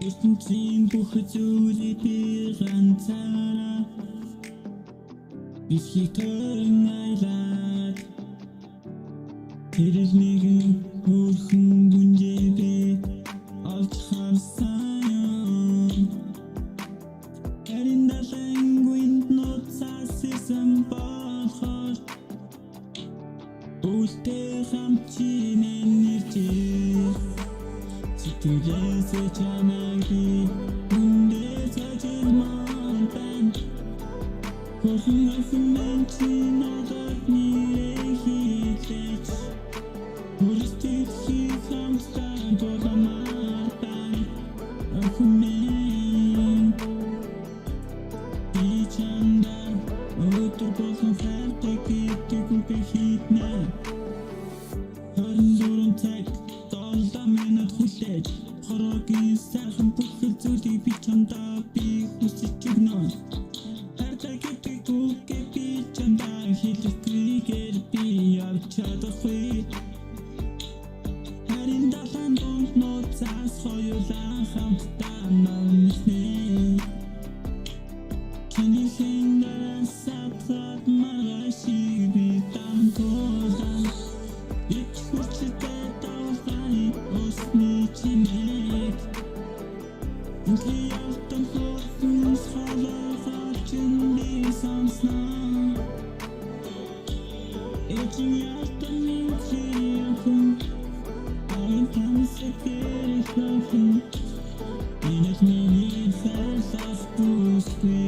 ертөнцийн бүх зүйлийг би ганцаараа бишиг төрн айлаад тэрэл нэгэн хөрхөн гүнжээгээ олж харсан юм. Харин далангүйнд ноцаас исэн болохоор үлдээ хамчинээ нэржээ. Сэтгэлээсээ чамайг хүндээ цажилман байна. Хөрхөн ахмын чи надад нэрээ хийлээч. Хүрстэх хийх хамтдаа дууламаар байна. Ахмын би чамдаа өдөр болон хайртай гэдэг үг хийднэ. 24 цаг 7 минут хүлээж хороогийн сайхан бүхэл зүйлийг би чамдаа би хүсэж өгнө. Хайртай гэдэг үгээ би чамдаа хэлэхгүйгээр би явж чадахгүй. Харин далайн дунд ноцаас хоёулаа хамтдаа навнэ. Чиний дарасаад маргаашиг би дамтуулан ич хүчтэй давхай осны чимээ. Үнтэй явтан хөрхөн халаахаа чиний санснаа. Эчин явтан минчиякун айн тансэкэрэх лахын инэт миний фэлсас бүсгүй.